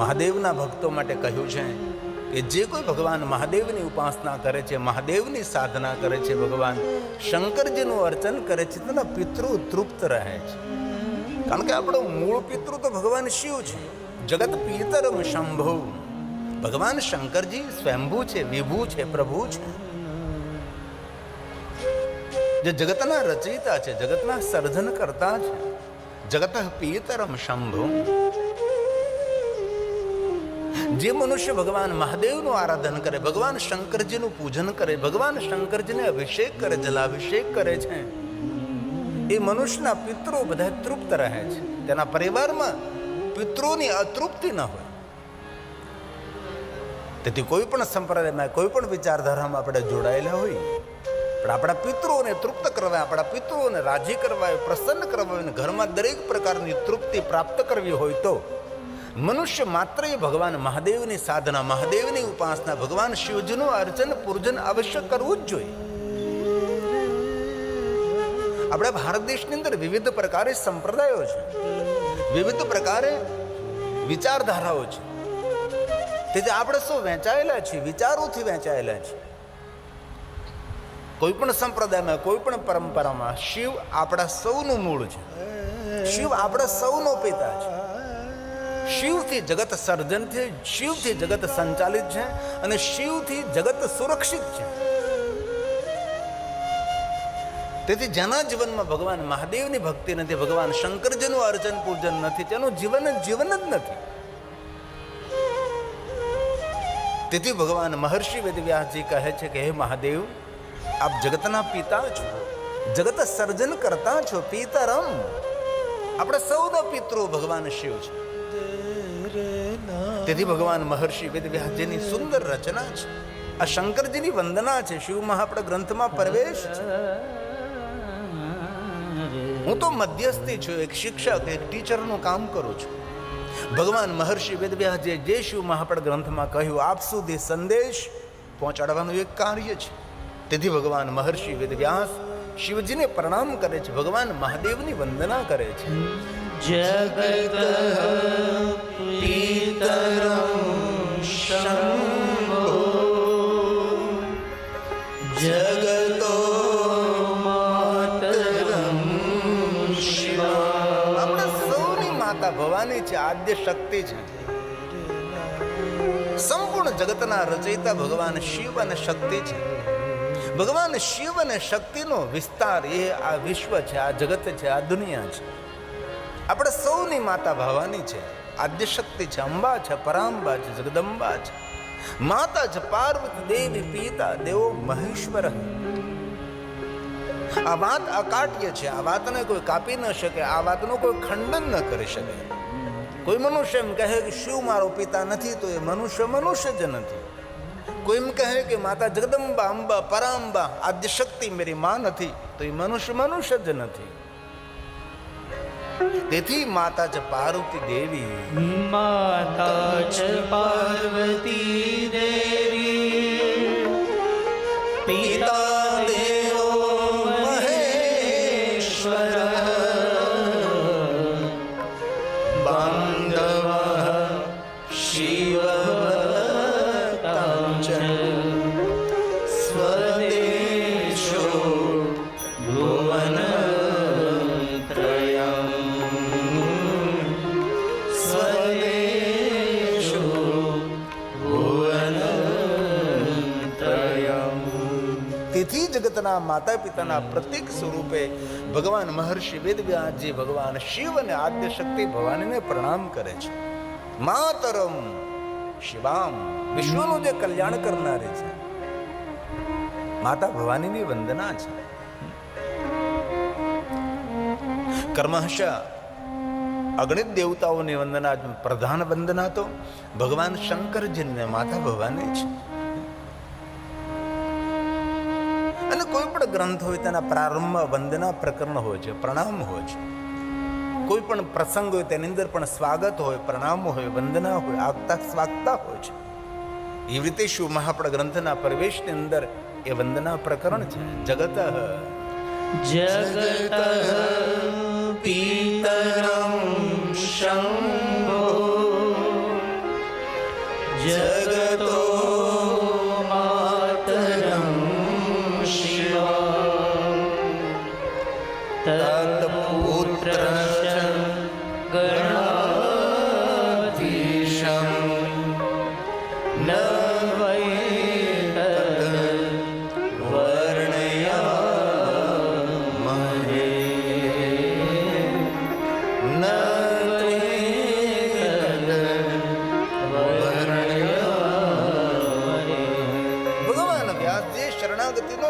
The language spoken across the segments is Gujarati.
મહાદેવના ભક્તો માટે કહ્યું છે કે જે કોઈ ભગવાન મહાદેવની ઉપાસના કરે છે, મહાદેવની સાધના કરે છે, ભગવાન શંકરજીનું અર્ચન કરે છે, તેના પિતૃ તૃપ્ત રહે છે. કારણ કે આપણો મૂળ પિતૃ તો ભગવાન શિવ છે. જગત પિતરમ શંભુ. ભગવાન શંકરજી સ્વયંભૂ છે, વિભૂ છે, પ્રભુ છે, જે જગતના રચયિતા છે, જગતના સર્જન કરતા છે. જગત પિતરમ શંભુ. જે મનુષ્ય ભગવાન મહાદેવનું આરાધન કરે, ભગવાન શંકરજીનું પૂજન કરે, ભગવાન શંકરજીને અભિષેક કરે, જલાભિષેક કરે છે, એ મનુષ્યના પિતરો બધા તૃપ્ત રહે છે. તેના પરિવારમાં પિતરોની અતૃપ્તિ ન હોય. તેથી કોઈ પણ સંપ્રદાયમાં, કોઈ પણ વિચારધારામાં આપણે જોડાયેલા હોય, પણ આપણા પિતરોને તૃપ્ત કરવા, આપણા પિતરોને રાજી કરવા, પ્રસન્ન કરવા હોય, ઘરમાં દરેક પ્રકારની તૃપ્તિ પ્રાપ્ત કરવી હોય તો મનુષ્ય માત્ર એ ભગવાન મહાદેવની સાધના, મહાદેવની ઉપાસના, ભગવાન શિવજીનું અર્ચન પૂજન અવશ્ય કરવું જ જોઈએ. આપણા ભારત દેશની અંદર વિવિધ પ્રકારે સંપ્રદાયો છે, વિવિધ પ્રકારે વિચારધારાઓ છે. તેથી આપણે સૌ વહેંચાયેલા છીએ, વિચારોથી વહેંચાયેલા છીએ. કોઈ પણ સંપ્રદાયમાં, કોઈ પણ પરંપરામાં શિવ આપણા સૌનું મૂળ છે. શિવ આપણા સૌનો પિતા છે. શિવથી જગત સર્જન છે, શિવથી જગત સંચાલિત છે અને શિવથી જગત સુરક્ષિત છે. તેથી જેના જીવનમાં ભગવાન મહાદેવની ભક્તિ નથી, ભગવાન શંકરજીનું અર્ચન પૂજન નથી, તેનું જીવન જ નથી. તેથી ભગવાન મહર્ષિ વેદવ્યાસજી કહે છે કે હે મહાદેવ, આપ જગતના પિતા છો, જગત સર્જન કરતા છો, પિતરમ. આપણે સૌના પિતૃ ભગવાન શિવ છે. તેથી ભગવાન મહર્ષિ વેદવ્યાસજીની સુંદર રચના છે. આ શંકરજીની વંદના છે. શિવમાં આપણા ગ્રંથમાં પ્રવેશ છે. હું તો મધ્યસ્થી છું, એક શિક્ષક, એક ટીચરનું કામ કરું છું. ભગવાન મહર્ષિ વેદવ્યાસજીએ જે શિવમાં આપણા ગ્રંથમાં કહ્યું, આપ સુધી સંદેશ પહોંચાડવાનું એક કાર્ય છે. તેથી ભગવાન મહર્ષિ વેદવ્યાસ શિવજીને પ્રણામ કરે છે, ભગવાન મહાદેવની વંદના કરે છે. જગત પિતરમ શંભો જગતો માતરમ શિવા. આપણા સૌની માતા ભવાની છે, આદ્ય શક્તિ છે. સંપૂર્ણ જગતના રચયિતા ભગવાન શિવ અને શક્તિ છે. ભગવાન શિવ અને શક્તિનો વિસ્તાર એ આ વિશ્વ છે, આ જગત છે, આ દુનિયા છે. આપણે સૌની માતા ભવાની છે, આદ્ય શક્તિ છે, અંબા છે, પરાંબા છે, જગદંબા છે. માતા છે પાર્વતી દેવી, પિતા દેવો મહેશ્વર. આ વાત અકાટ્ય છે. આ વાતને કોઈ કાપી ન શકે, આ વાતનું કોઈ ખંડન ન કરી શકે. કોઈ મનુષ્ય એમ કહે કે શિવ મારો પિતા નથી તો એ મનુષ્ય જ નથી. કોઈ એમ કહે કે માતા જગદંબા, અંબા, પરાંબા, આદ્ય શક્તિ મેરી માં નથી તો એ મનુષ્ય જ નથી. તેથી માતા છે પાર્વતી દેવી, માતા છે પાર્વતી દેવી, પિતા દેવો મહેશ્વર, બાંધવ શિવ સ્વદેશો ભુવન જગતના માતા પિતાના પ્રતીક સ્વરૂપે ભગવાન મહર્ષિ વેદવ્યાસજી ભગવાન શિવ અને આદ્ય શક્તિ ભવાનીને પ્રણામ કરે છે. માતરમ શિવામ, વિશ્વનું જે કલ્યાણ કરનારી છે માતા ભવાનીની વંદના છે. કર્મશ અગણિત દેવતાઓની વંદના, પ્રધાન વંદના તો ભગવાન શંકરજીને માતા ભવાની છે. અને કોઈ પણ ગ્રંથ હોય તેના પ્રારંભમાં વંદના પ્રકરણ હોય છે, પ્રણામ હોય છે. કોઈ પણ પ્રસંગ હોય તેની અંદર પણ સ્વાગત હોય, પ્રણામ હોય, વંદના હોય, આગતા સ્વાગતા હોય છે. એવી રીતે શિવ મહાપડ ગ્રંથના પ્રવેશની અંદર એ વંદના પ્રકરણ છે. જગત જગત પિતરમ શંભો જગતો માતરમ શિવા તત્પુત્રશ્ચ ગણાધીશં ન વૈ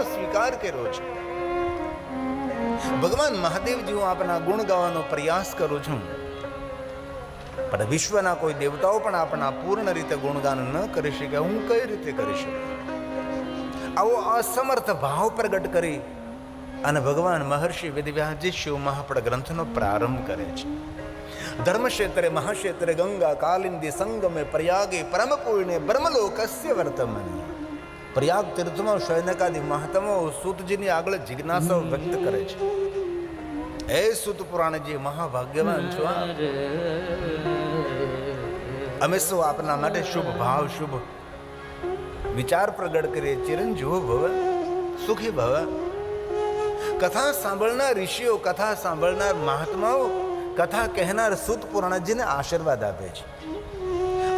સ્વીકાર કર્યો છે. ભગવાન મહાદેવજી, હું આપના ગુણ ગાવાનો પ્રયાસ કરું છું, પણ વિશ્વના કોઈ દેવતાઓ પણ આપના પૂર્ણ રીતે ગુણગાન ન કરી શકે. હું કઈ રીતે કરી શકું? આવો અસમર્થ ભાવ પ્રગટ કરી અને ભગવાન મહર્ષિ વેદવ્યાસજી શિવ મહાપડ ગ્રંથનો પ્રારંભ કરે છે. ધર્મક્ષેત્રે મહાક્ષેત્રે ગંગા કાલિંદી સંગમે પ્રયાગે પરમ પૂર્ણે બ્રહ્મલોકસ્ય વર્તમાને. પ્રયાગ તીર્થમાં શયનકાદી મહાત્માઓ સૂતજીની આગળ જિજ્ઞાસાઓ વ્યક્ત કરે છે. હે સૂત પુરાણજી, મહાભાગ્યવાન છો. અમે સૌ આપના માટે શુભ ભાવ શુભ વિચાર પ્રગટ કરીએ. ચિરંજીવો ભવ, સુખી ભવ. કથા સાંભળનાર ઋષિઓ, કથા સાંભળનાર મહાત્માઓ, કથા કહેનાર સૂત પુરાણજીને આશીર્વાદ આપે છે.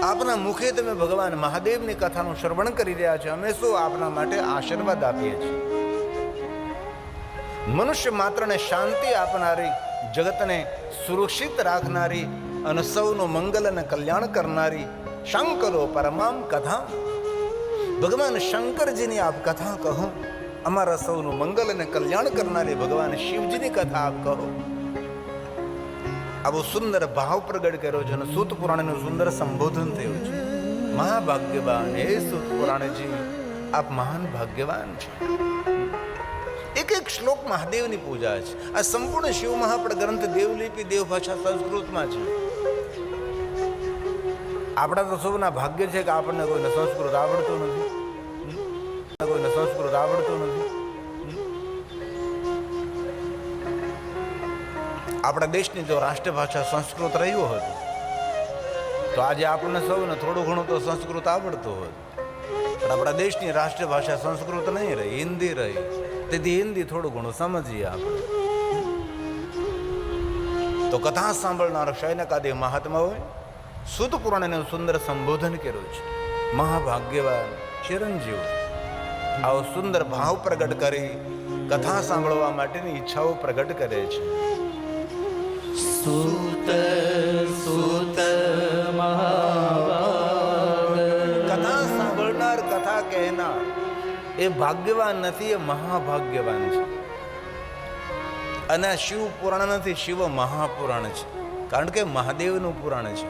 આપના મુખે તમે ભગવાન મહાદેવની કથાનું શ્રવણ કરી રહ્યા છો. અમે શું આપના માટે આશીર્વાદ આપીએ છીએ. મનુષ્ય માત્રને શાંતિ આપનારી, જગતને સુરક્ષિત રાખનારી અને સૌનું મંગલ અને કલ્યાણ કરનારી શંકરો પરમામ કથા. ભગવાન શંકરજીની આપ કથા કહો. અમારા સૌનું મંગલ અને કલ્યાણ કરનારી ભગવાન શિવજીની કથા આપ કહો. આવો સુંદર ભાવ પ્રગટ કર્યો છે અને સૂત પુરાણનું સુંદર સંબોધન થયું છે. મહાભાગ્યવાન હે સૂત પુરાણજી, આપ મહાન ભાગ્યવાન છે. એક એક શ્લોક મહાદેવની પૂજા છે. આ સંપૂર્ણ શિવ મહાપડ ગ્રંથ દેવલિપિ દેવભાષા સંસ્કૃતમાં છે. આપણા તો સૌના ભાગ્ય છે કે આપણને કોઈને સંસ્કૃત આવડતું નથી. આપણા દેશની જો રાષ્ટ્રભાષા સંસ્કૃત રહ્યું હતું તો આજે આપણને સૌને થોડું ઘણું તો સંસ્કૃત આવડતું હોત. પણ આપણા દેશની રાષ્ટ્રભાષા સંસ્કૃત નહીં રહી, હિન્દી રહી. તેથી હિન્દી થોડું ઘણું સમજીએ આપણે. તો કથા સાંભળનાર શયનકાદી મહાત્માઓએ સૂત પુરાણનું સુંદર સંબોધન કર્યું છે. મહાભાગ્યવાન ચિરંજીવ આવો સુંદર ભાવ પ્રગટ કરી કથા સાંભળવા માટેની ઈચ્છાઓ પ્રગટ કરે છે. સૂત સૂત મહાભાગ. કથા સાંભળનાર, કથા કહેનાર એ ભાગ્યવાન નથી, એ મહાભાગ્યવાન છે. અને આ શિવ પુરાણ નથી, શિવ મહાપુરાણ છે. કારણ કે મહાદેવનું પુરાણ છે.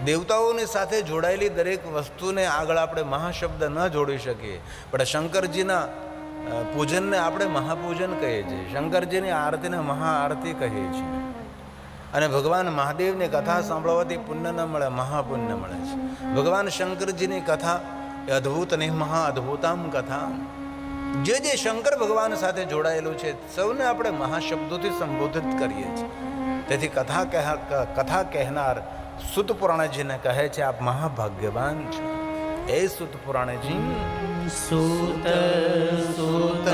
દેવતાઓની સાથે જોડાયેલી દરેક વસ્તુને આગળ આપણે મહાશબ્દ ન જોડી શકીએ, પણ શંકરજીના પૂજનને આપણે મહાપૂજન કહીએ છીએ. શંકરજીની આરતીને મહાઆરતી કહીએ છીએ. અને ભગવાન મહાદેવની કથા સાંભળવાથી પુણ્ય ન મળે, મહાપુણ્ય મળે છે. ભગવાન શંકરજીની કથા એ અદ્ભુત અને મહાઅદ્ભુતામ કથા. જે જે શંકર ભગવાન સાથે જોડાયેલું છે સૌને આપણે મહાશબ્દોથી સંબોધિત કરીએ છીએ. તેથી કથા કહેનાર સૂત પુરાણજીને કહે છે આપ મહાભાગ્યવાન છો. એ સૂત પુરાણજી, સૂત સૂત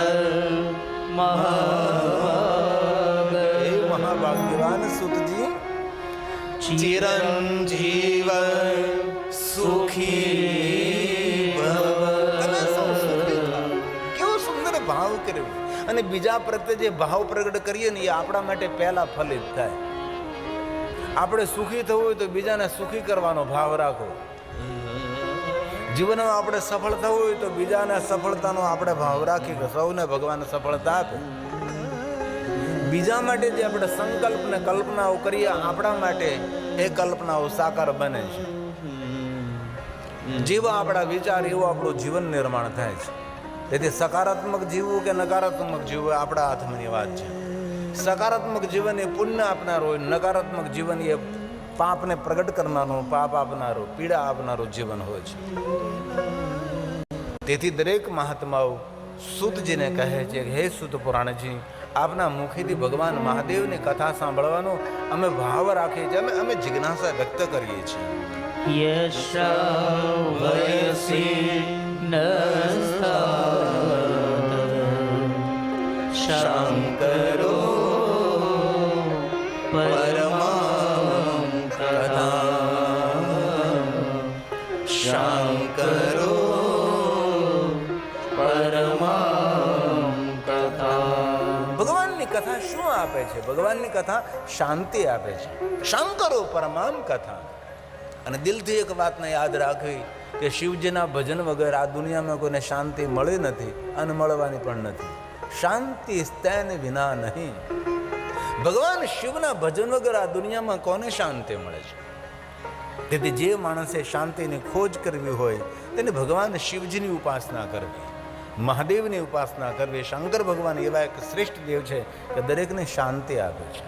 મહાભાગ. એ મહાભાગ્યવાન સૂતજી, ચિરંજીવ સુખી ભવ. કેવો સુંદર ભાવ કર્યો. અને બીજા પ્રત્યે જે ભાવ પ્રગટ કરીએ ને એ આપણા માટે પહેલા ફલિત થાય. આપણે સુખી થવું હોય તો બીજાને સુખી કરવાનો ભાવ રાખો. જીવનમાં આપણે સફળ થવું હોય તો બીજાને સફળતાનો આપણે ભાવ રાખી કે સૌને ભગવાન સફળતા આપે. બીજા માટે જે આપણે સંકલ્પ ને કલ્પનાઓ કરીએ આપણા માટે એ કલ્પનાઓ સાકાર બને છે. જેવા આપણા વિચાર એવું આપણું જીવન નિર્માણ થાય છે. તેથી સકારાત્મક જીવવું કે નકારાત્મક જીવવું આપણા હાથમાંની વાત છે. સકારાત્મક જીવન એ પુણ્ય આપનારું હોય, નકારાત્મક જીવન એ પાપને પ્રગટ કરનારું, પાપ આપનારું, પીડા આપનારું જીવન હોય છે. તેથી દરેક મહાત્માઓ સૂતજીને કહે છે કે હે સૂત પુરાણજી, આપના મુખેથી ભગવાન મહાદેવની કથા સાંભળવાનો અમે ભાવ રાખીએ છીએ, અમે જિજ્ઞાસા વ્યક્ત કરીએ છીએ. યશાવયસી નસ્તાત શંકરો પરમાં કથા શંકરો પરમાં કથા. ભગવાનની કથા શું આપે છે? ભગવાનની કથા શાંતિ આપે છે. શંકરો પરમામ કથા. અને દિલથી એક વાતને યાદ રાખવી કે શિવજીના ભજન વગર આ દુનિયામાં કોઈને શાંતિ મળી નથી અને મળવાની પણ નથી. શાંતિ સ્તેન વિના નહીં. ભગવાન શિવના ભજન વગર આ દુનિયામાં કોને શાંતિ મળે છે? તેથી જે માણસે શાંતિની ખોજ કરવી હોય તેને ભગવાન શિવજીની ઉપાસના કરવી, મહાદેવની ઉપાસના કરવી. શંકર ભગવાન એવા એક શ્રેષ્ઠ દેવ છે કે દરેકને શાંતિ આપે છે.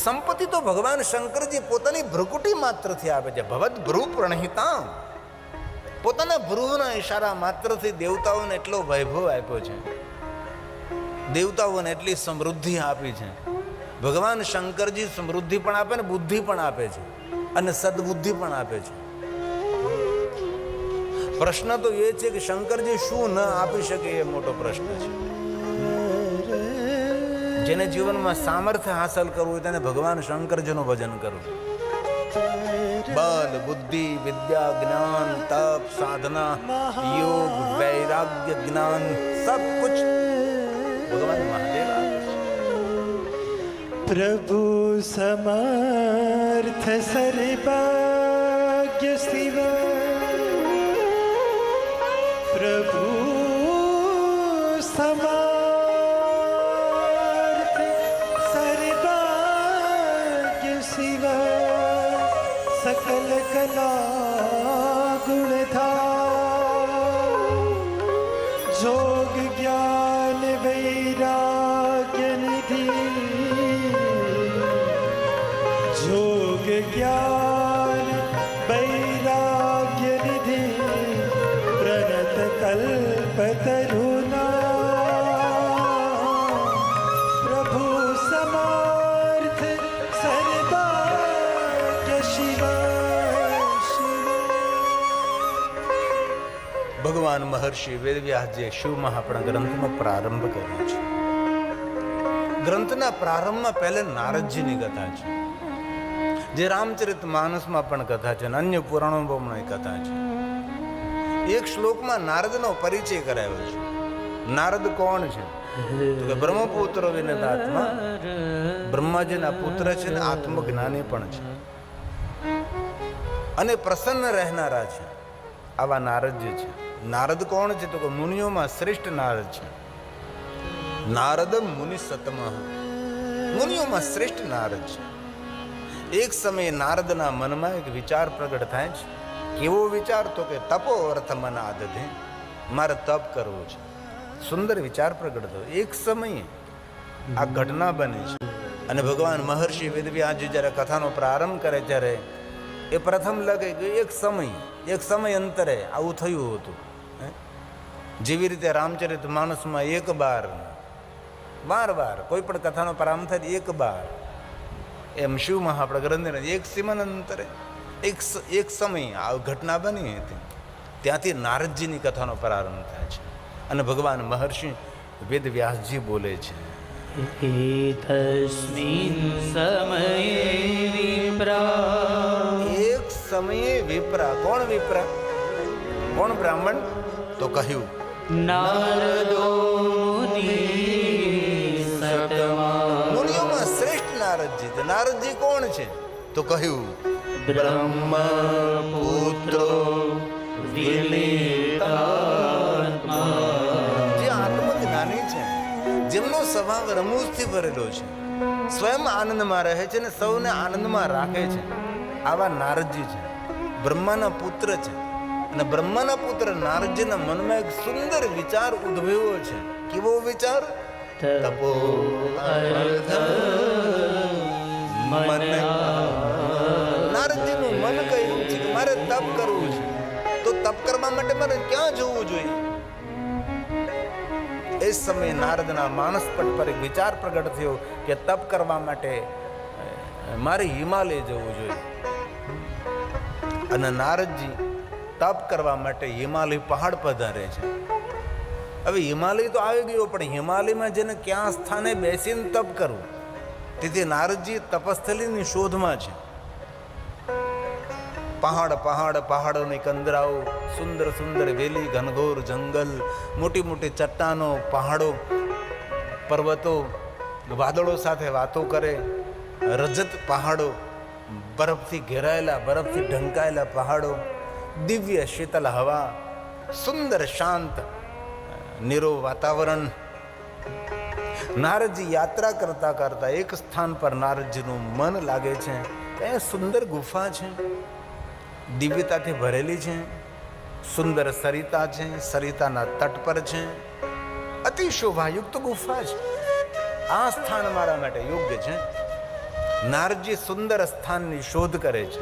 સંપત્તિ તો ભગવાન શંકરજી પોતાની ભ્રુકુટી માત્રથી આપે છે. ભવદ ભ્રુ પ્રણહિતા. પોતાના ભ્રુના ઈશારા માત્રથી દેવતાઓને એટલો વૈભવ આપ્યો છે, દેવતાઓને એટલી સમૃદ્ધિ આપી છે. ભગવાન શંકરજી સમૃદ્ધિ પણ આપે ને બુદ્ધિ પણ આપે છે અને સદબુદ્ધિ પણ આપે છે. પ્રશ્ન તો એ છે કે શંકરજી શું ન આપી શકે એ મોટો પ્રશ્ન છે. જેને જીવનમાં સામર્થ્ય હાંસલ કરવું હોય તેને ભગવાન શંકરજીનું ભજન કરવું. બલ, બુદ્ધિ, વિદ્યા, જ્ઞાન, તપ, સાધના, યોગ, વૈરાગ્ય, જ્ઞાન સબ કુછ ભગવાન મહાદેવ આપે છે. પ્રભુ સમર્થ સર્વજ્ઞ શિવ પ્રભુ સમર્થ સર્વજ્ઞ શિવ સકલ કલા ગુણધામ જોગ જ્ઞાન વૈરાગ્ય નિધિ જોગ જ્ઞાન વૈરાગ્ય નિધિ પ્રણત કલ્પતરુના પ્રભુ સમર્થ સર્વજ્ઞ શિવ. ભગવાન મહર્ષિ વેદવ્યાસજીએ શિવમાં આપણા ગ્રંથમાં પ્રારંભ કર્યો છે. ગ્રંથના પ્રારંભમાં પહેલા નારદજીની કથા છે, જે રામચરિત માનસમાં પણ કથા છે અને અન્ય પુરાણોમાં પણ કથા છે. એક શ્લોકમાં નારદનો પરિચય કરાયો છે. નારદ કોણ છે? તો કે બ્રહ્મપુત્ર વિનતાત્મા, બ્રહ્માજીના પુત્ર છે ને આત્મજ્ઞાની પણ છે અને પ્રસન્ન રહેનારા છે. આવા નારદજી છે. નારદ કોણ છે? તો કે મુનિઓમાં શ્રેષ્ઠ નારદ છે. નારદ મુનિ સતમ, મુનિઓમાં શ્રેષ્ઠ નારદ છે. એક સમયે નારદના મનમાં એક વિચાર પ્રગટ થાય છે. કેવો વિચાર? તો કે તપો અર્થ મન આદધે, મારે તપ કરવું છે. સુંદર વિચાર પ્રગટ થયો. એક સમયે આ ઘટના બને છે અને ભગવાન મહર્ષિ વેદવ્યાસજી જ્યારે કથાનો પ્રારંભ કરે ત્યારે એ પ્રથમ લગે કે એક સમય અંતરે આવું થયું હતું. જેવી રીતે રામચરિત માનસમાં એક વાર કોઈ પણ કથાનો પ્રારંભ થાય એક બાર, એમ શિવમાં આપણા ગ્રંથને એક સીમાનંતરે એક સમય આ ઘટના બની હતી. ત્યાંથી નારદજીની કથાનો પ્રારંભ થાય છે અને ભગવાન મહર્ષિ વેદવ્યાસજી બોલે છે, તસ્મિન સમયે વિપ્રા. એક સમયે વિપ્રા. કોણ વિપ્રા? કોણ બ્રાહ્મણ? તો કહ્યું નારદો મુનિ સતમા. મુનિઓમાં શ્રેષ્ઠ નારદજી. તો નારદજી કોણ છે? તો કહ્યું બ્રહ્મપુત્રો વિનિતાત્મા. જે આત્મજ્ઞાની છે, જેમનો સ્વભાવ રમૂજથી ભરેલો છે, સ્વયં આનંદમાં રહે છે ને સૌને આનંદમાં રાખે છે. આવા નારદજી છે, બ્રહ્માના પુત્ર છે. અને બ્રહ્માના પુત્ર નારદજીના મનમાં એક સુંદર વિચાર ઉદ્ભવ્યો છે. કેવો વિચાર? તપો અર્થ મન. નારદજીનું મન કહ્યું છે કે મારે તપ કરવું છે. તો તપ કરવા માટે મારે ક્યાં જવું જોઈએ? એ સમયે નારદના માનસપટ પર એક વિચાર પ્રગટ થયો કે તપ કરવા માટે મારે હિમાલય જવું જોઈએ. અને નારદજી તપ કરવા માટે હિમાલય પહાડ પધારે છે. હવે હિમાલય તો આવી ગયો, પણ હિમાલયમાં જેને ક્યાં સ્થાને બેસીને તપ કરવું, તેથી નારદજી તપસ્થલીની શોધમાં છે. પહાડોની કંદરાઓ, સુંદર સુંદર વેલી, ઘનઘોર જંગલ, મોટી મોટી ચટ્ટાનો, પહાડો, પર્વતો, વાદળો સાથે વાતો કરે, રજત પહાડો, બરફથી ઘેરાયેલા, બરફથી ઢંકાયેલા પહાડો, દિવ્ય શીતલ હવા, સુંદર શાંત નીરો વાતાવરણ. નારદજી યાત્રા કરતા કરતા એક સ્થાન પર નારદજીનું મન લાગે છે. ત્યાં સુંદર ગુફા છે, દિવ્યતાથી ભરેલી છે. સુંદર સરિતા છે, સરિતાના તટ પર છે. અતિ શોભાયુક્ત ગુફા છે. આ સ્થાન મારા માટે યોગ્ય છે. નારદજી સુંદર સ્થાનની શોધ કરે છે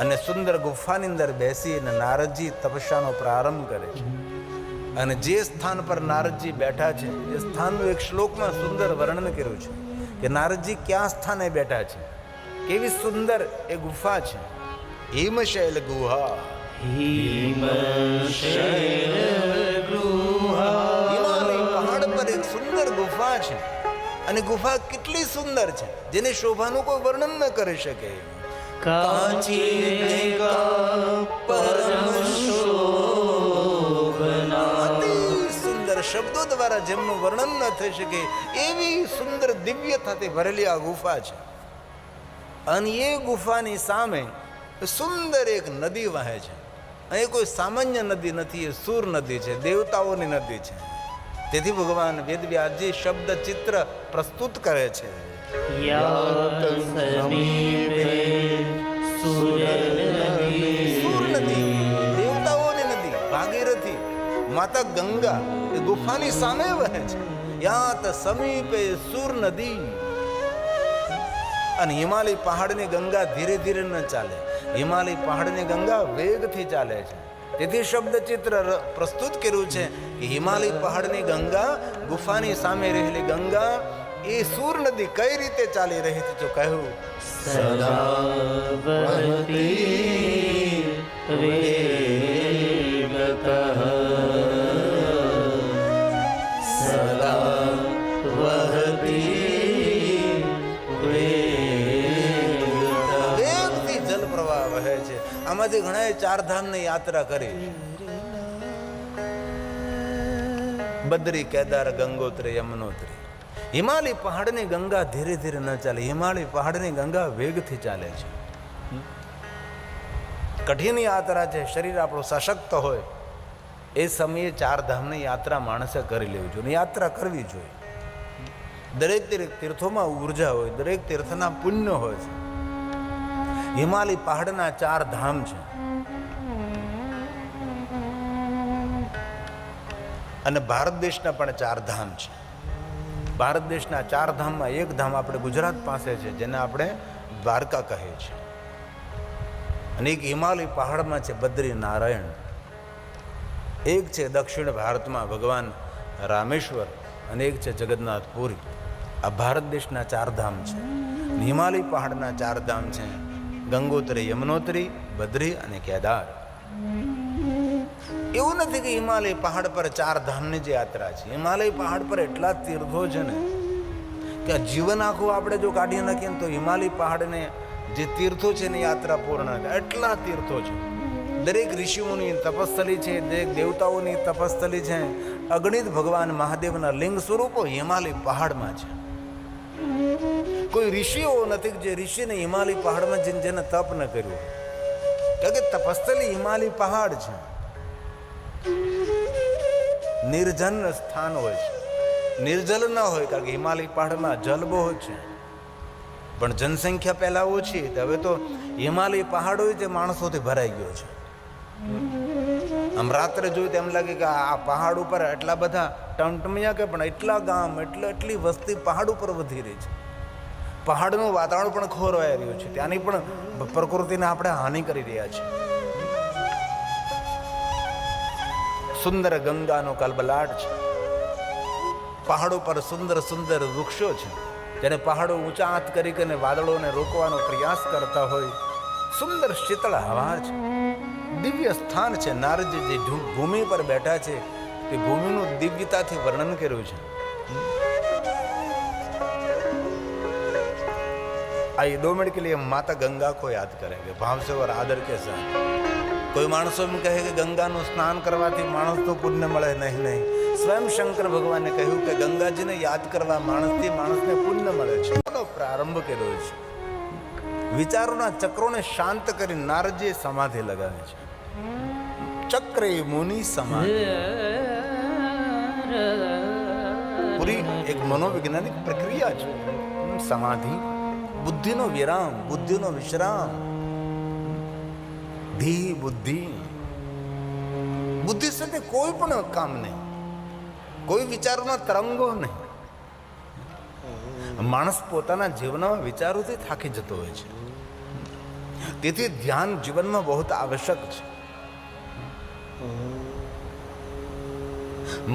અને સુંદર ગુફાની અંદર બેસીને નારદજી તપસ્યાનો પ્રારંભ કરે છે. અને જે સ્થાન પર નારદજી બેઠા છે એ સ્થાનનું એક શ્લોકમાં સુંદર વર્ણન કર્યું છે કે નારદજી ક્યાં સ્થાને બેઠા છે, કેવી સુંદર એ ગુફા છે. હિમશૈલ ગુહા, હિમાલય પહાડ પર એક સુંદર ગુફા છે. અને ગુફા કેટલી સુંદર છે જેને શોભાનું કોઈ વર્ણન ન કરી શકે. અતિ સુંદર શબ્દો દ્વારા જેમનું વર્ણન ન થઈ શકે એવી સુંદર દિવ્યતાથી ભરેલી આ ગુફા છે. અને એ ગુફાની સામે સુંદર એક નદી વહે છે. એ કોઈ સામાન્ય નદી નથી, એ સૂર નદી છે, દેવતાઓની નદી છે. તેથી ભગવાન વેદવ્યાસજી શબ્દ ચિત્ર પ્રસ્તુત કરે છે. સૂર નદી, દેવતાઓની નદી, ભાગીરથી, માતા ગંગા એ ગુફાની સામે વહે છે. યાત સમીપે સૂર નદી. અને હિમાલય પહાડની ગંગા ધીરે ધીરે ન ચાલે, હિમાલય પહાડની ગંગા વેગથી ચાલે છે. તેથી શબ્દ ચિત્ર પ્રસ્તુત કર્યું છે કે હિમાલય પહાડની ગંગા, ગુફાની સામે રહેલી ગંગા, એ સૂર નદી કઈ રીતે ચાલી રહી હતી? તો કહ્યું વેગથી જલ પ્રવાહ વહે છે. આમાંથી ઘણા ચાર ધામની યાત્રા કરી, બદ્રી, કેદાર, ગંગોત્રી, યમનોત્રી. હિમાલય પહાડની ગંગા ધીરે ધીરે ન ચાલે, હિમાલય પહાડની ગંગા વેગથી ચાલે છે. કઠિન યાત્રા છે. શરીર આપણું સશક્ત હોય એ સમયે ચાર ધામની યાત્રા માણસે કરી લેવી જોઈએ, યાત્રા કરવી જોઈએ. દરેક તીર્થોમાં ઉર્જા હોય, દરેક તીર્થના પુણ્ય હોય છે. હિમાલય પહાડના ચાર ધામ છે. અને ભારત દેશના પણ ચાર ધામ છે. ભારત દેશના ચાર ધામમાં એક ધામ આપણે ગુજરાત પાસે છે, જેને આપણે દ્વારકા કહીએ છીએ. અને એક હિમાલય પહાડમાં છે બદ્રી નારાયણ. એક છે દક્ષિણ ભારતમાં ભગવાન રામેશ્વર, અને એક છે જગન્નાથપુરી. આ ભારત દેશના ચાર ધામ છે. હિમાલય પહાડના ચાર ધામ છે ગંગોત્રી, યમનોત્રી, બદ્રી અને કેદાર. એવું નથી કે હિમાલય પહાડ પર ચાર ધામની જે યાત્રા છે, હિમાલય પહાડ પર એટલા તીર્થો છે ને કે જીવન આખું આપણે જો કાઢી નાખીએ તો હિમાલય પહાડને જે તીર્થો છે એની યાત્રા પૂર્ણ થાય. એટલા તીર્થો છે. દરેક ઋષિઓની તપસ્થલી છે, દરેક દેવતાઓની તપસ્થલી છે. અગણિત ભગવાન મહાદેવના લિંગ સ્વરૂપો હિમાલય પહાડમાં છે. કોઈ ઋષિઓ નથી જે ઋષિને હિમાલય પહાડમાં જઈને જેને તપ ન કર્યું, કારણ કે તપસ્થલી હિમાલય પહાડ છે. નિર્જન સ્થાન હોય છે, નિર્જલ ન હોય, કારણ કે હિમાલય પહાડમાં જલ બહુ છે, પણ જનસંખ્યા પહેલા ઓછી હતી. હવે તો હિમાલય પહાડ હોય તે માણસોથી ભરાઈ ગયો છે. આમ રાત્રે જોયું તો એમ લાગે કે આ પહાડ ઉપર એટલા બધા ટમટમિયા કે પણ એટલા ગામ, એટલી વસ્તી પહાડ ઉપર વધી રહી છે. પહાડનું વાતાવરણ પણ ખોરવાઈ રહ્યું છે. ત્યાંની પણ પ્રકૃતિને આપણે હાનિ કરી રહ્યા છીએ. સુંદર ગંગાનો કલબલાટ છે. પહાડો પર સુંદર સુંદર વૃક્ષો છે, જ્યારે પહાડો ઊંચા હાથ કરીને વાદળોને રોકવાનો પ્રયાસ કરતા હોય, સુંદર શીતળ હવા છે, દિવ્ય સ્થાન છે. નારદજી જે ભૂમિ પર બેઠા છે તે ભૂમિનું દિવ્યતાથી વર્ણન કર્યું છે. आइए 2 मिनट के लिए हम माता गंगा को याद करेंगे भाव से और आदर के साथ. कोई मानसों में कहे कि गंगाનું સ્નાન કરવાથી માણસનું પુણ્ય મળે. નહીં નહીં, સ્વયં શંકર ભગવાને કહ્યું કે ગંગાજીને યાદ કરવા માણસથી માણસને પુણ્ય મળે છે. પ્રારંભ કર્યો છે. વિચારોના ચક્રોને શાંત કરી નારદજીએ સમાધિ લગાવી છે. ચક્રે મુનિ સમાધિ પૂરી એક મનોવૈજ્ઞાનિક પ્રક્રિયા છે. સમાધિ બુદ્ધિનો વિરામ, બુદ્ધિનો વિશ્રામ. ધી બુદ્ધિ, બુદ્ધિ સાથે કોઈ પણ કામ નહીં, કોઈ વિચારોના તરંગો નહીં. માણસ પોતાના જીવનમાં વિચારોથી થાકી જતો હોય છે. તેથી ધ્યાન જીવનમાં બહુ આવશ્યક છે.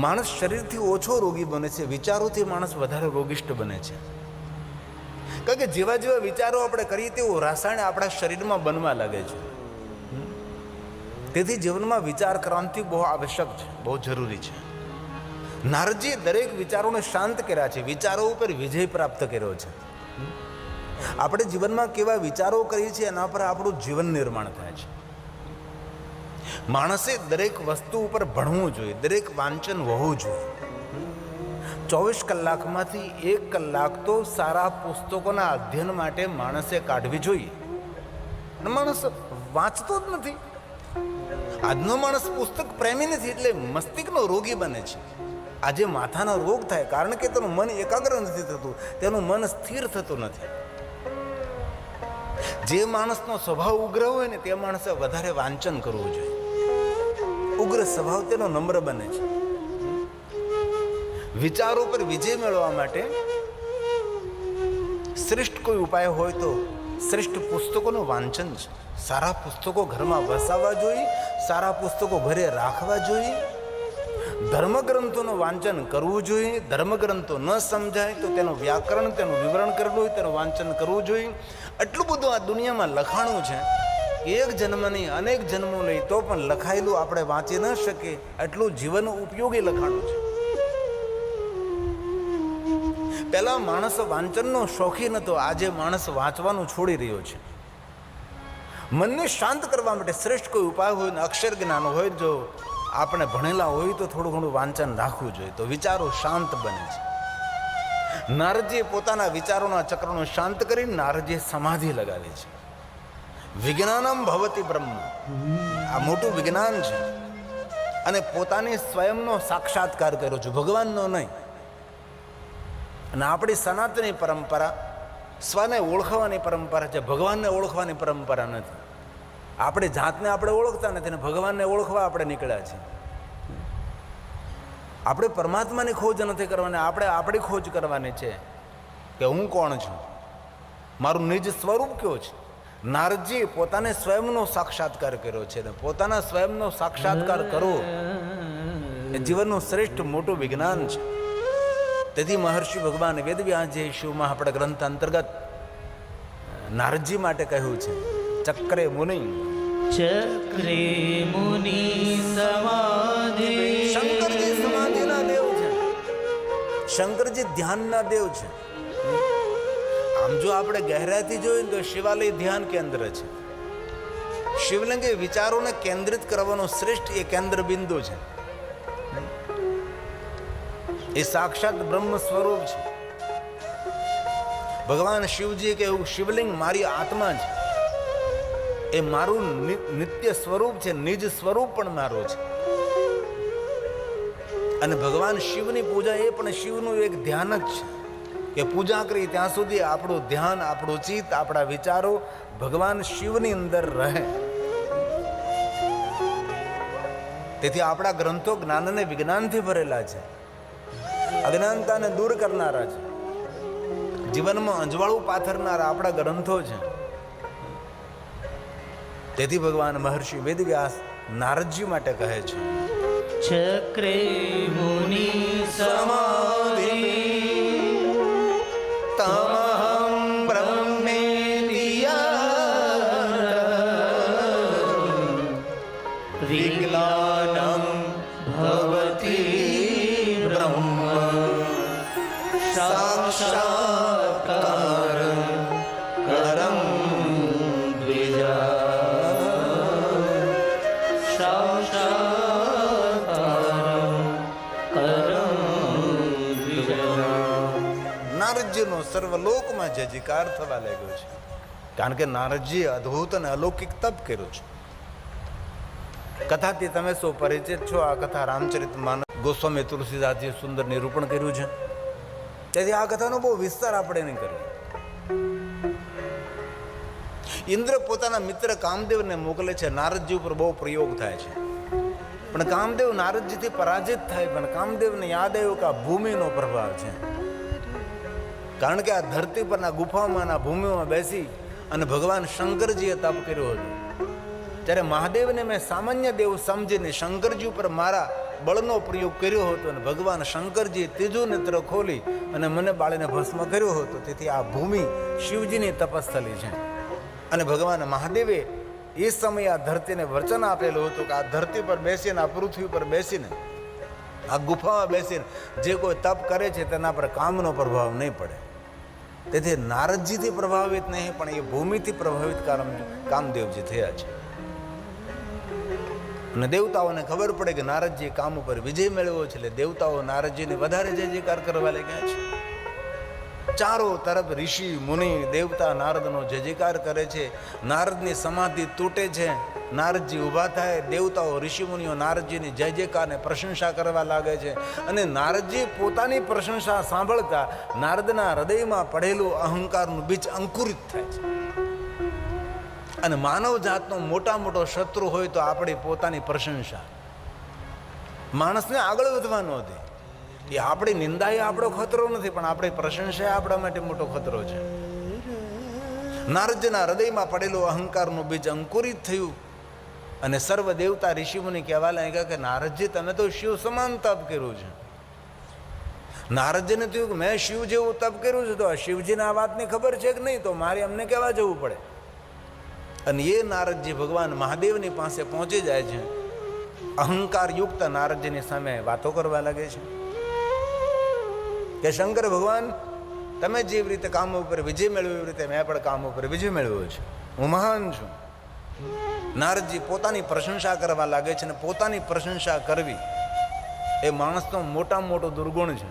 માણસ શરીરથી ઓછો રોગી બને છે, વિચારોથી માણસ વધારે રોગિષ્ઠ બને છે. કારણ કે જેવા જેવા વિચારો આપણે કરીએ તેવું રાસાયણ આપણા શરીરમાં બનવા લાગે છે. તેથી જીવનમાં વિચાર ક્રાંતિ બહુ આવશ્યક છે, બહુ જરૂરી છે. નારદજીએ દરેક વિચારોને શાંત કર્યા છે, વિચારો ઉપર વિજય પ્રાપ્ત કર્યો છે. આપણે જીવનમાં કેવા વિચારો કરીએ છીએ એના પર આપણું જીવન નિર્માણ થાય છે. માણસે દરેક વસ્તુ ઉપર ભણવું જોઈએ, દરેક વાંચન હોવું જોઈએ. 24 કલાકમાંથી 1 કલાક તો સારા પુસ્તકોના અધ્યયન માટે માણસે કાઢવી જોઈએ. અને માણસ વાંચતો જ નથી. આજનો માણસ પુસ્તક પ્રેમી નથી, એટલે મસ્તિષ્કનો રોગી બને છે. આજે માથાનો રોગ થાય કારણ કે તેનું મન એકાગ્ર નથી થતું, તેનું મન સ્થિર થતું નથી. જે માણસનો સ્વભાવ ઉગ્ર હોય ને તે માણસે વધારે વાંચન કરવું જોઈએ. ઉગ્ર સ્વભાવ તેનો નમ્ર બને છે. વિચારો પર વિજય મેળવવા માટે શ્રેષ્ઠ કોઈ ઉપાય હોય તો શ્રેષ્ઠ પુસ્તકોનું વાંચન છે. સારા પુસ્તકો ઘરમાં વસાવવા જોઈએ, સારા પુસ્તકો ઘરે રાખવા જોઈએ. ધર્મગ્રંથોનું વાંચન કરવું જોઈએ. ધર્મગ્રંથો ન સમજાય તો તેનું વ્યાકરણ, તેનું વિવરણ કરેલું હોય તેનું વાંચન કરવું જોઈએ. એટલું બધું આ દુનિયામાં લખાણું છે, એક જન્મ નહીં અનેક જન્મો લઈ તો પણ લખાયેલું આપણે વાંચી ન શકીએ એટલું જીવન ઉપયોગી લખાણું છે. પહેલા માણસ વાંચનનો શોખીન હતો, આજે માણસ વાંચવાનું છોડી રહ્યો છે. મનને શાંત કરવા માટે શ્રેષ્ઠ કોઈ ઉપાય હોય ને અક્ષર જ્ઞાન હોય, જો આપણે ભણેલા હોય તો થોડું ઘણું વાંચન રાખવું જોઈએ, તો વિચારો શાંત બને છે. નારદજીએ પોતાના વિચારોના ચક્રનો શાંત કરી નારદજીએ સમાધિ લગાવી છે. વિજ્ઞાનમ ભવતી બ્રહ્મ, આ મોટું વિજ્ઞાન છે. અને પોતાની સ્વયંનો સાક્ષાત્કાર કર્યો છે, ભગવાનનો નહીં. અને આપણી સનાતની પરંપરા સ્વને ઓળખવાની પરંપરા છે, ભગવાનને ઓળખવાની પરંપરા નથી. આપણે જાતને આપણે ઓળખતા નથી ને ભગવાનને ઓળખવા આપણે નીકળ્યા છીએ. આપણે પરમાત્માની ખોજ નથી કરવાની, આપણે આપણી ખોજ કરવાની છે કે હું કોણ છું, મારું નિજ સ્વરૂપ કયો છે. નારદજીએ પોતાને સ્વયંનો સાક્ષાત્કાર કર્યો છે. પોતાના સ્વયંનો સાક્ષાત્કાર કરવો એ જીવનનું શ્રેષ્ઠ મોટું વિજ્ઞાન છે. તેથી મહર્ષિ ભગવાન વેદવ્યાસજીએ શિવમાં આપણા ગ્રંથ અંતર્ગત નારદજી માટે કહ્યું છે, ચક્રે મુનિ, ચક્રે મુનિ સમાધિ. શંકરજી સમાધિના દેવ છે, શંકરજી ધ્યાનના દેવ છે. આમ જો આપણે ગહેરાઈથી જોઈએ તો શિવાલય ધ્યાન કેન્દ્ર છે. શિવલિંગ એ વિચારોને કેન્દ્રિત કરવાનો શ્રેષ્ઠ એ કેન્દ્ર બિંદુ છે. એ સાક્ષાત બ્રહ્મ સ્વરૂપ છે. ભગવાન શિવજી કહ્યું, શિવલિંગ મારી આત્મા છે, એ મારું નિત્ય સ્વરૂપ છે, નિજ સ્વરૂપ પણ મારું છે. અને ભગવાન શિવની પૂજા એ પણ શિવનું એક ધ્યાન જ છે કે પૂજા કરી ત્યાં સુધી આપણું ધ્યાન, આપણું ચિત્ત, આપણા વિચારો ભગવાન શિવની અંદર રહે. તેથી આપણા ગ્રંથો જ્ઞાન અને વિજ્ઞાનથી ભરેલા છે, અજ્ઞાનતાને દૂર કરનારા છે, જીવનમાં અંજવાળું પાથરનારા આપણા ગ્રંથો છે. તેથી ભગવાન મહર્ષિ વેદવ્યાસ નારદજી માટે કહે છે, ચક્રે મુનિ સમાધિ. વિજ્ઞાનમ ભવતી બ્રહ્મ સાક્ષાત્કાર કરમ દ્વિજા સાક્ષાત્કાર કરમ દ્વિજા. નારદજીનો સર્વલોકમાં જયજયકાર થવા લાગ્યો છે, કારણ કે નારદજીએ અદ્ભુત અને અલૌકિક તપ કર્યું છે. કથાથી તમે સૌ પરિચિત છો. આ કથા રામચરિત માનસ ગોસ્વામી તુલસીદાસજીએ સુંદર નિરૂપણ કર્યું છે. તેથી આ કથાનો બહુ વિસ્તાર આપણે નહીં કરીએ. ઇન્દ્ર પોતાના મિત્ર કામદેવને મોકલે છે. નારદજી ઉપર બહુ પ્રયોગ થાય છે, પણ કામદેવ નારદજીથી પરાજિત થાય. પણ કામદેવને યાદ આવ્યું કે આ ભૂમિનો પ્રભાવ છે, કારણ કે આ ધરતી પરના ગુફામાં ભૂમિમાં બેસી અને ભગવાન શંકરજીએ તપ કર્યો હતો. ત્યારે મહાદેવને મેં સામાન્ય દેવ સમજીને શંકરજી ઉપર મારા બળનો પ્રયોગ કર્યો હતો, અને ભગવાન શંકરજીએ ત્રીજું નેત્ર ખોલી અને મને બાળીને ભસ્મ કર્યો હતો. તેથી આ ભૂમિ શિવજીની તપસ્થલી છે. અને ભગવાન મહાદેવે એ સમયે આ ધરતીને વચન આપેલું હતું કે આ ધરતી પર બેસીને, આ પૃથ્વી પર બેસીને, આ ગુફામાં બેસીને જે કોઈ તપ કરે છે તેના પર કામનો પ્રભાવ નહીં પડે. તેથી નારદજીથી પ્રભાવિત નહીં, પણ એ ભૂમિથી પ્રભાવિત કામદેવજી થયા છે. અને દેવતાઓને ખબર પડે કે નારદજી કામ ઉપર વિજય મેળવ્યો છે, એટલે દેવતાઓ નારદજીને વધારે જય જયકાર કરવા લાગ્યા છે. ચારો તરફ ઋષિ મુનિ દેવતા નારદનો જય જયકાર કરે છે. નારદની સમાધિ તૂટે છે, નારદજી ઊભા થાય, દેવતાઓ ઋષિ મુનિઓ નારદજીની જય જયકારને પ્રશંસા કરવા લાગે છે. અને નારદજી પોતાની પ્રશંસા સાંભળતા નારદના હૃદયમાં પડેલું અહંકારનું બીજ અંકુરિત થાય છે. અને માનવ જાતનો મોટો શત્રુ હોય તો આપણી પોતાની પ્રશંસા માણસને આગળ વધવાનો હતી. એ આપણી નિંદા એ આપણો ખતરો નથી, પણ આપણી પ્રશંસા આપણા માટે મોટો ખતરો છે. નારદજીના હૃદયમાં પડેલું અહંકારનું બીજ અંકુરિત થયું, અને સર્વ દેવતા ઋષિમુનિ કહેવા લાગ્યા કે નારદજી તમે તો શિવ સમાન તપ કર્યું છે. નારદજીને થયું કે મેં શિવ જેવું તપ કર્યું છે, તો શિવજીને આ વાતની ખબર છે કે નહીં, તો મારે અમને કહેવા જવું પડે. અને એ નારદજી ભગવાન મહાદેવની પાસે પહોંચી જાય છે. અહંકાર યુક્ત નારદજીની સામે વાતો કરવા લાગે છે કે શંકર ભગવાન, તમે જેવી રીતે કામ ઉપર વિજય મેળવ્યો એવી રીતે મેં પણ કામ ઉપર વિજય મેળવ્યો છે. હું મહાન છું. નારદજી પોતાની પ્રશંસા કરવા લાગે છે, અને પોતાની પ્રશંસા કરવી એ માણસનો મોટામાં મોટો દુર્ગુણ છે.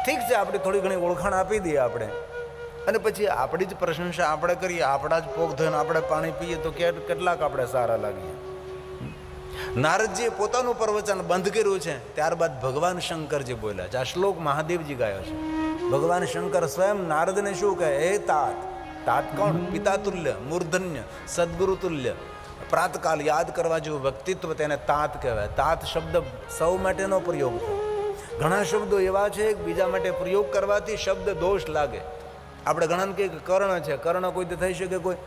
ઠીક છે, આપણે થોડી ઘણી ઓળખાણ આપી દઈએ આપણે, અને પછી આપણી જ પ્રશંસા આપણે કરીએ, આપણા જ પોગ ધોઈને આપણે પાણી પીએ તો કેટલાક આપણે સારા લાગીએ. નારદજીએ પોતાનું પ્રવચન બંધ કર્યું છે. ત્યારબાદ ભગવાન શંકરજી બોલ્યા છે. આ શ્લોક મહાદેવજી ગાયો છે. ભગવાન શંકર સ્વયં નારદને શું કહે? હે તાત. તાત કોણ? પિતા તુલ્ય, મૂર્ધન્ય, સદગુરુ તુલ્ય, પ્રાતકાલ યાદ કરવા જેવું વ્યક્તિત્વ, તેને તાત કહેવાય. તાત શબ્દ સૌ માટેનો પ્રયોગ છે. ઘણા શબ્દો એવા છે કે બીજા માટે પ્રયોગ કરવાથી શબ્દ દોષ લાગે. આપણે ઘણાને કહીએ કે કર્ણ છે, કર્ણ કોઈ તો થઈ શકે કોઈ,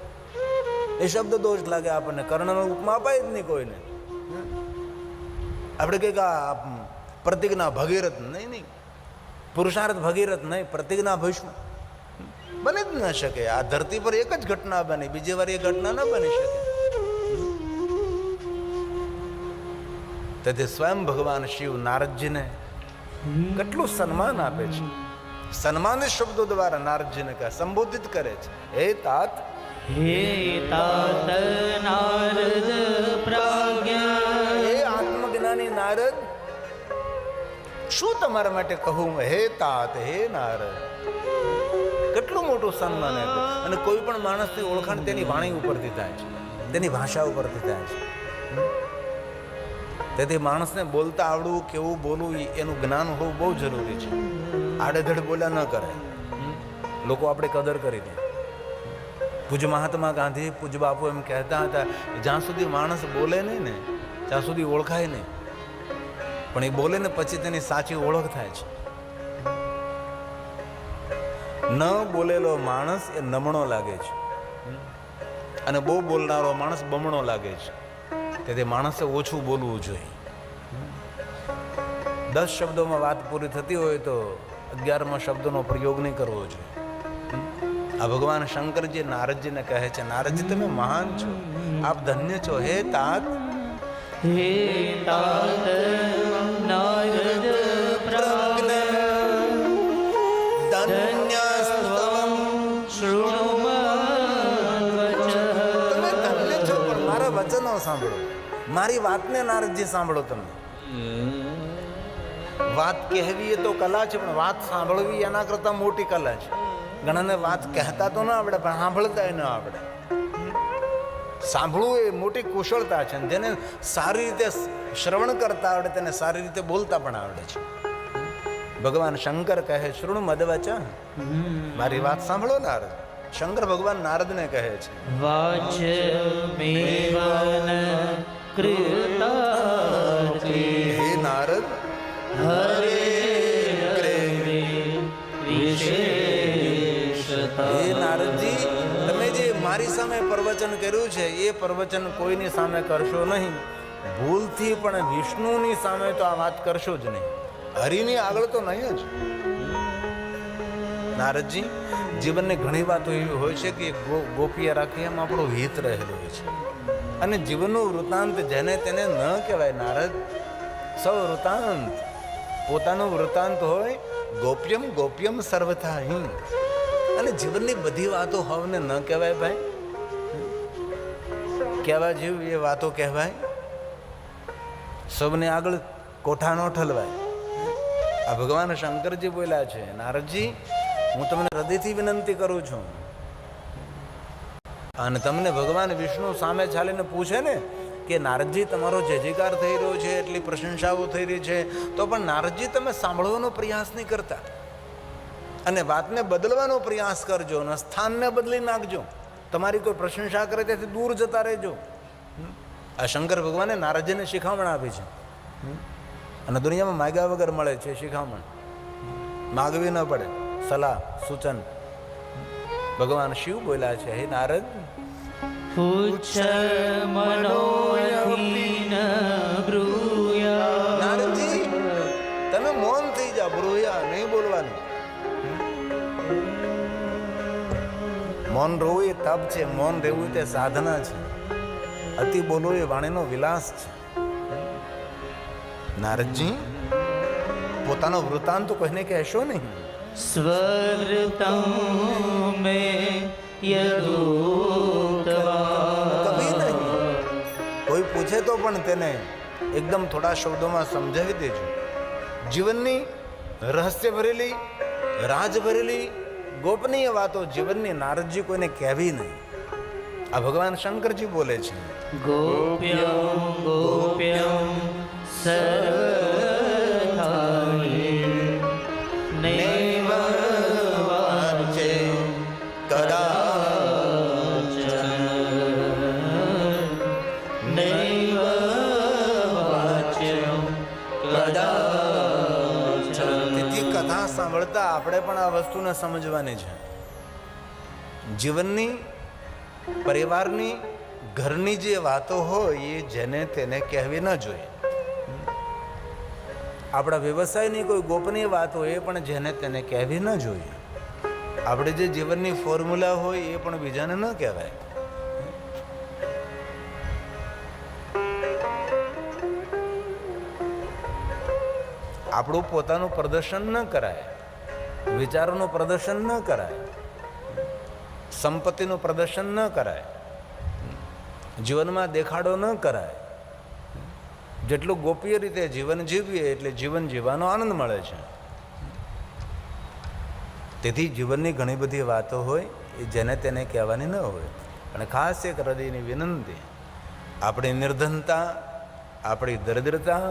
એ શબ્દ દોષ લાગે આપણને. કર્ણનો ઉપમા અપાય જ નહીં કોઈને. આપણે કહીએ કે આ પ્રતિજ્ઞા ભગીરથ, નહીં, પુરુષાર્થ ભગીરથ નહીં, પ્રતિજ્ઞા ભીષ્મ બની જ ન શકે. આ ધરતી પર એક જ ઘટના બની, બીજી વાર એ ઘટના ન બની શકે. તેથી સ્વયં ભગવાન શિવ નારદજીને કેટલું સન્માન આપે છે. સન્માનિત શબ્દો દ્વારા નારદજીને સંબોધિત કરે છે. હે તાત. હે તાત નારદ પ્રાજ્ઞા. હે આત્મજ્ઞાની નારદ, શું તમારા માટે કહું? હે તાત, હે નારદ. કેટલું મોટું સન્માન આપ્યું. અને કોઈ પણ માણસની ઓળખાણ તેની વાણી ઉપરથી થાય છે, તેની ભાષા ઉપરથી થાય છે. તેથી માણસને બોલતા આવડવું, કેવું બોલવું, એનું જ્ઞાન હોવું બહુ જરૂરી છે. આડેધડ બોલ્યા ન કરે. લોકો આપણે કદર કરી દે. પૂજ્ય મહાત્મા ગાંધી, પૂજ્ય બાપુ એમ કહેતા હતા, જ્યાં સુધી માણસ બોલે નહીં ને ત્યાં સુધી ઓળખાય નહીં, પણ એ બોલે ને પછી તેની સાચી ઓળખ થાય છે. ન બોલેલો માણસ એ નમણો લાગે છે, અને બહુ બોલનારો માણસ બમણો લાગે છે. તેથી માણસે ઓછું બોલવું જોઈએ. 10 શબ્દોમાં વાત પૂરી થતી હોય તો 11મા શબ્દનો પ્રયોગ નહીં કરવો જોઈએ. આ ભગવાન શંકરજી નારદજીને કહે છે, નારદજી તમે મહાન છો, આપ ધન્ય છો. હે તાત, હે તાત નારદ પ્રાજ્ઞ ધન્યસ્તવં શૃણુમદ્વચઃ. તમે ધન્ય છો, પણ મારા વચનો સાંભળો, મારી વાતને નારદજી સાંભળો. તમે વાત કહેવી એ તો કલા છે, પણ વાત સાંભળવી એના કરતાં મોટી કલા છે. ઘણાને વાત કહેતા તો ના આવડે, પણ સાંભળતા ન આવડે. સાંભળવું એ મોટી કુશળતા છે. જેને સારી રીતે શ્રવણ કરતા આવડે તેને સારી રીતે બોલતા પણ આવડે છે. ભગવાન શંકર કહે શૃણુ મદ્વચઃ, મારી વાત સાંભળો નારદ. શંકર ભગવાન નારદને કહે છે વાચમેવન કૃતાર્થી હે નારદ, હરે વિશેષતા. હે નારદજી, તમે જે મારી સામે પ્રવચન કર્યું છે એ પ્રવચન કોઈની સામે કરશો નહીં. ભૂલથી પણ વિષ્ણુની સામે તો આ વાત કરશો જ નહીં. હરિની આગળ તો નહીં જ. નારદજી, જીવનની ઘણી વાતો એવી હોય છે કે ગોપીએ રાખી એમ આપણું હિત રહેલું હોય છે. અને જીવનનું વૃત્તાંત જેને તેને ન કહેવાય નારદ. સૌ વૃત્તાંત પોતાનું વૃત્તાંત હોય. ગોપ્યમ ગોપ્યમ સર્વથા હિ. અને જીવનની બધી વાતો હવને ન કહેવાય ભાઈ. કહેવા જેવી એ વાતો કહેવાય. સૌને આગળ કોઠા નો ઠલવાય. આ ભગવાન શંકરજી બોલ્યા છે નારદજી, હું તમને હૃદયથી વિનંતી કરું છું. અને તમને ભગવાન વિષ્ણુ સામે ચાલીને પૂછે ને કે નારદજી તમારો જય જયકાર થઈ રહ્યો છે, એટલી પ્રશંસાઓ થઈ રહી છે, તો પણ નારદજી તમે સાંભળવાનો પ્રયાસ નહીં કરતા અને વાતને બદલવાનો પ્રયાસ કરજો અને સ્થાનને બદલી નાખજો. તમારી કોઈ પ્રશંસા કરે તેથી દૂર જતા રહેજો. આ શંકર ભગવાને નારદજીને શિખામણ આપી છે. અને દુનિયામાં માગ્યા વગર મળે છે શિખામણ. માગવી ન પડે, સલાહ સૂચન. ભગવાન શિવ બોલ્યા છે હે નારદ, પુચ્છ મનોયથીન બ્રૂયા. નારદજી તમે મૌન થઈ જાઓ, બ્રૂયા નહીં બોલવાનું. મૌન રહેવું એ તપ છે, મૌન રહેવું તે સાધના છે. અતિ બોલો એ વાણીનો વિલાસ છે. નારદજી પોતાનો વૃત્તાંત કોઈને કહેશો નહીં. સ્વવૃતં મે યદુક્તવા. કભી નહીં. કોઈ પૂછે તો પણ તેને એકદમ થોડા શબ્દોમાં સમજાવી દેજો. જીવનની રહસ્ય ભરેલી, રાજ ભરેલી, ગોપનીય વાતો જીવનની નારદજી કોઈને કહેવી નહીં. આ ભગવાન શંકરજી બોલે છે ગોપ્યં ગોપ્યં સર્વથાહિ નૈવ વાચે કદાચન નૈવ વાચ્યં કદાચન. તેથી કથા સાંભળતા આપણે પણ આ વસ્તુને સમજવાની છે. જીવનની, પરિવારની, ઘરની જે વાતો હોય એ જેને તેને કહેવી ન જોઈએ. આપણા વ્યવસાયની કોઈ ગોપનીય વાત હોય એ પણ જેને તેને કહેવી ન જોઈએ. આપણે જે જીવનની ફોર્મ્યુલા હોય એ પણ બીજાને ન કહેવાય. આપણું પોતાનું પ્રદર્શન ન કરાય, વિચારોનું પ્રદર્શન ન કરાય, સંપત્તિનું પ્રદર્શન ન કરાય, જીવનમાં દેખાડો ન કરાય. જેટલું ગોપ્ય રીતે જીવન જીવીએ એટલે જીવન જીવવાનો આનંદ મળે છે. તેથી જીવનની ઘણી બધી વાતો હોય એ જેને તેને કહેવાની ન હોય. અને ખાસ એક હૃદયની વિનંતી, આપણી નિર્ધનતા, આપણી દરિદ્રતા,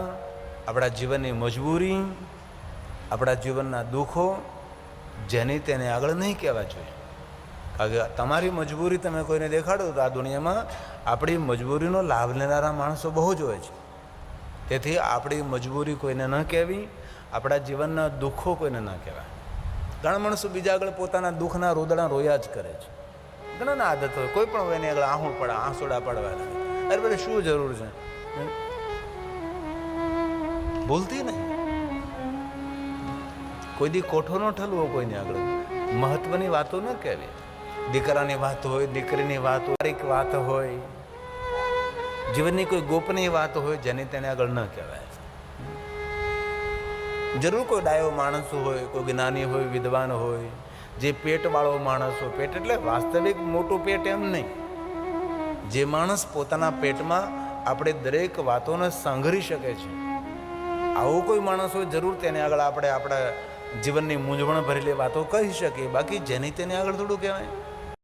આપણા જીવનની મજબૂરી, આપણા જીવનના દુઃખો જેની તેને આગળ નહીં કહેવા જોઈએ. કારણ કે તમારી મજબૂરી તમે કોઈને દેખાડો તો આ દુનિયામાં આપણી મજબૂરીનો લાભ લેનારા માણસો બહુ જ હોય છે. તેથી આપણી મજબૂરી કોઈને ન કહેવી, આપણા જીવનના દુઃખો કોઈને ન કહેવાય. ઘણા માણસો બીજા આગળ પોતાના દુઃખના રોદડા રોયા જ કરે છે. ઘણાના આદત હોય, કોઈ પણ હોય એની આગળ આહું પડે, આંસુડા પડવા લાગે. અરે બધે શું જરૂર છે? ભૂલતી નહીં. કોઈ દી કોઠો ન ઠલવો કોઈની આગળ. મહત્વની વાતો ન કહેવી. દીકરાની વાત હોય, દીકરીની વાત હોય, વાત હોય, જીવનની કોઈ ગોપનીય વાત હોય જેને તેને આગળ ન કહેવાય. જરૂર કોઈ ડાયો માણસ હોય, કોઈ જ્ઞાની હોય, વિદ્વાન હોય, જે પેટવાળો માણસ હોય, પેટ એટલે વાસ્તવિક મોટું પેટ એમ નહીં, જે માણસ પોતાના પેટમાં આપણે દરેક વાતોને સંઘરી શકે છે, આવો કોઈ માણસ હોય જરૂર તેને આગળ આપણે આપણા જીવનની મૂંઝવણ ભરેલી વાતો કહી શકીએ. બાકી જેની તેને આગળ થોડું કહેવાય.